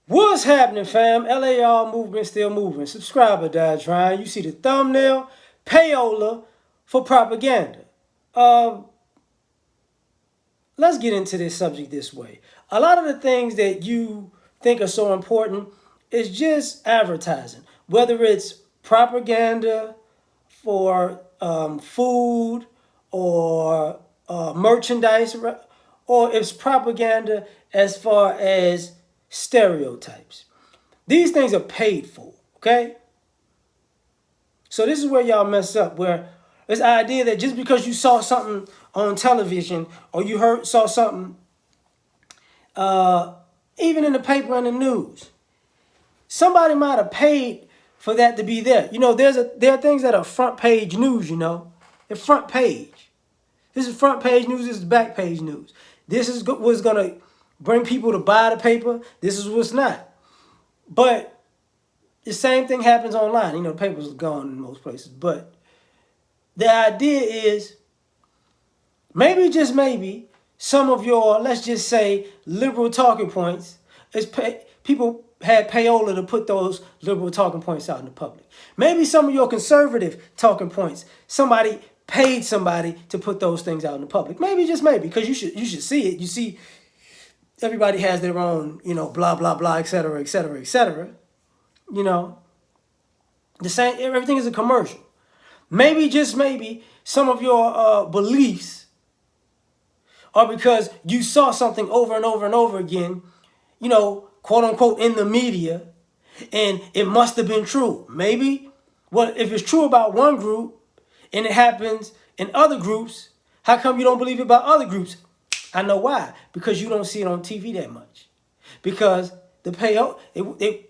What's happening, fam? L.A.R. movement still moving. Subscriber died trying. You see the thumbnail. Payola for propaganda. Uh, let's get into this subject this way. A lot of the things that you think are so important is just advertising. Whether it's propaganda for food or merchandise, or it's propaganda as far as stereotypes. These things are paid for, okay? So this is where y'all mess up, where this idea that just because you saw something on television or you saw something uh, even in the paper and the news, somebody might have paid for that to be there. You know, there are things that are front page news, you know. They're front page. This is front page news, this is back page news. This is what's gonna bring people to buy the paper. This is what's not. But the same thing happens online. You know, the paper's gone in most places. But the idea is maybe, just maybe, some of your, let's just say, liberal talking points people had payola to put those liberal talking points out in the public. Maybe some of your conservative talking points, somebody paid somebody to put those things out in the public. Maybe, just maybe, because you should see it. You see, everybody has their own, you know, blah, blah, blah, et cetera, et cetera, et cetera. You know, the same, everything is a commercial. Maybe, just maybe, some of your beliefs are because you saw something over and over and over again, you know, quote unquote, in the media, and it must have been true. Maybe, well, if it's true about one group and it happens in other groups, how come you don't believe it about other groups? I know why. Because you don't see it on TV that much. Because the payout, they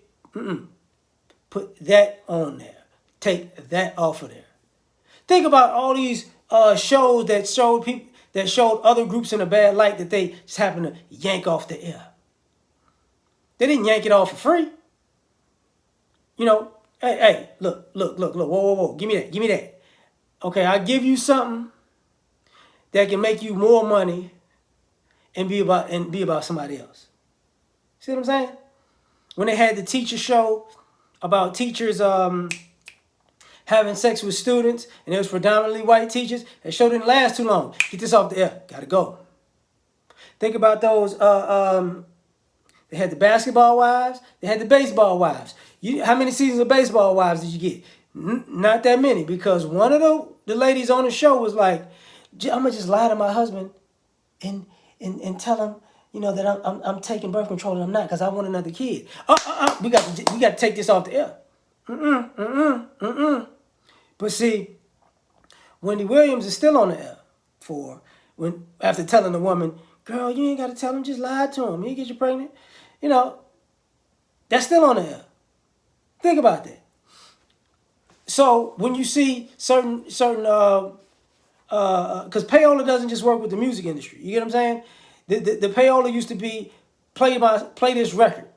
put that on there. Take that off of there. Think about all these shows that showed other groups in a bad light that they just happened to yank off the air. They didn't yank it off for free. You know, hey, look, whoa, give me that. Okay, I give you something that can make you more money and be about somebody else. See what I'm saying? When they had the teacher show about teachers having sex with students, and it was predominantly white teachers, that show didn't last too long. Get this off the air. Gotta go. Think about those. They had the basketball wives. They had the baseball wives. How many seasons of baseball wives did you get? Not that many, because one of the ladies on the show was like, "I'm gonna just lie to my husband, and tell him, you know, that I'm taking birth control and I'm not, because I want another kid. We got to take this off the air. But see, Wendy Williams is still on the air after telling the woman, girl, you ain't got to tell him, just lie to him. He'll get you pregnant. You know, that's still on the air. Think about that. So when you see certain because payola doesn't just work with the music industry. You get what I'm saying? The payola used to be play this record.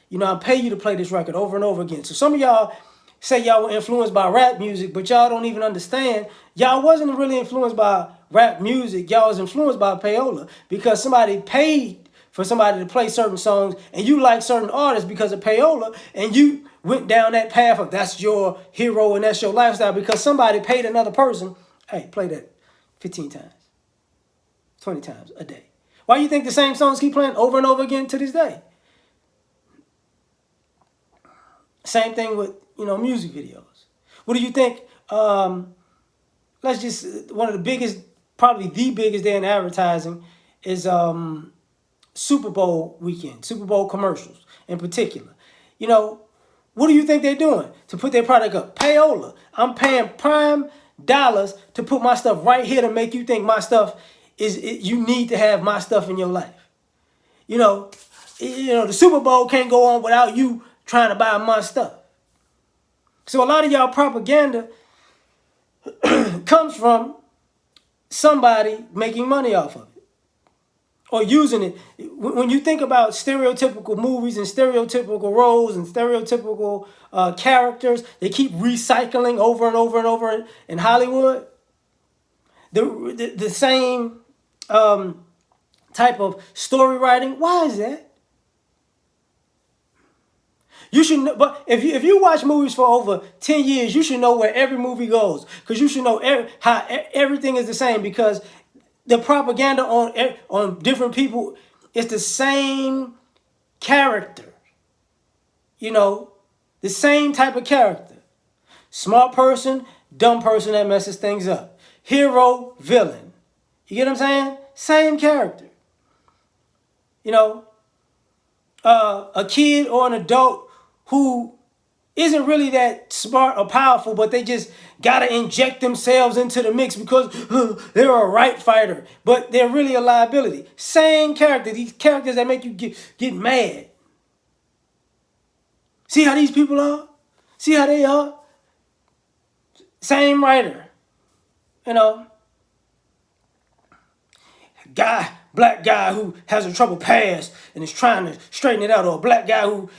You know, I pay you to play this record over and over again. So some of y'all say y'all were influenced by rap music, but y'all don't even understand. Y'all wasn't really influenced by rap music. Y'all was influenced by payola because somebody paid for somebody to play certain songs, and you like certain artists because of payola, and you went down that path of that's your hero and that's your lifestyle because somebody paid another person, hey, play that 15 times, 20 times a day. Why do you think the same songs keep playing over and over again to this day? Same thing with, you know, music videos. What do you think? One of the biggest, probably the biggest day in advertising is Super Bowl weekend, Super Bowl commercials in particular. You know, what do you think they're doing to put their product up? Payola. I'm paying prime dollars to put my stuff right here to make you think my stuff you need to have my stuff in your life. You know, the Super Bowl can't go on without you trying to buy my stuff. So a lot of y'all propaganda comes from somebody making money off of it or using it. When you think about stereotypical movies and stereotypical roles and stereotypical characters, they keep recycling over and over and over in Hollywood. The same type of story writing. Why is that? You should know, but if you watch movies for over 10 years, you should know where every movie goes, because you should know how everything is the same, because the propaganda on different people is the same character, you know, the same type of character. Smart person, dumb person that messes things up. Hero, villain. You get what I'm saying? Same character. You know, a kid or an adult who isn't really that smart or powerful, but they just gotta inject themselves into the mix because they're a right fighter, but they're really a liability. Same character. These characters that make you get mad. See how these people are? See how they are? Same writer. You know, black guy who has a troubled past and is trying to straighten it out, or a black guy who,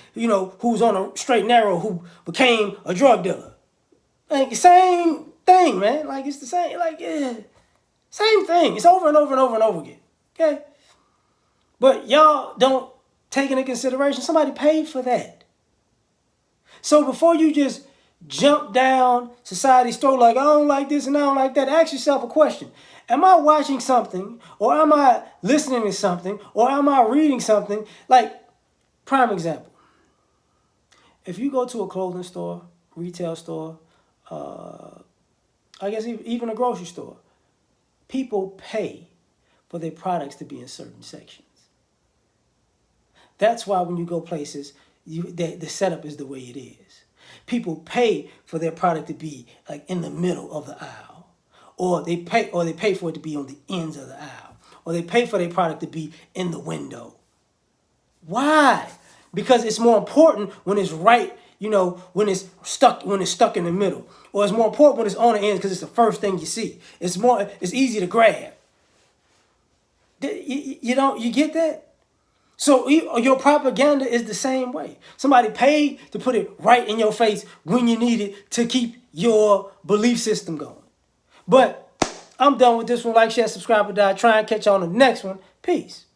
who's on a straight and narrow, who became a drug dealer. Like, same thing, man. Like, it's the same, like, yeah, same thing. It's over and over and over and over again. Okay? But y'all don't take into consideration somebody paid for that. So before you just jump down society's throat like, I don't like this and I don't like that, ask yourself a question. Am I watching something, or am I listening to something, or am I reading something? Like, prime example. If you go to a clothing store, retail store, I guess even a grocery store, people pay for their products to be in certain sections. That's why when you go places, the setup is the way it is. People pay for their product to be like in the middle of the aisle, or they pay for it to be on the ends of the aisle, or they pay for their product to be in the window. Why? Because it's more important when it's right, when it's stuck in the middle, or it's more important when it's on the ends because it's the first thing you see. It's easy to grab. You get that? So your propaganda is the same way. Somebody paid to put it right in your face when you need it to keep your belief system going. But I'm done with this one. Like, share, subscribe, or die. Try and catch you on the next one. Peace.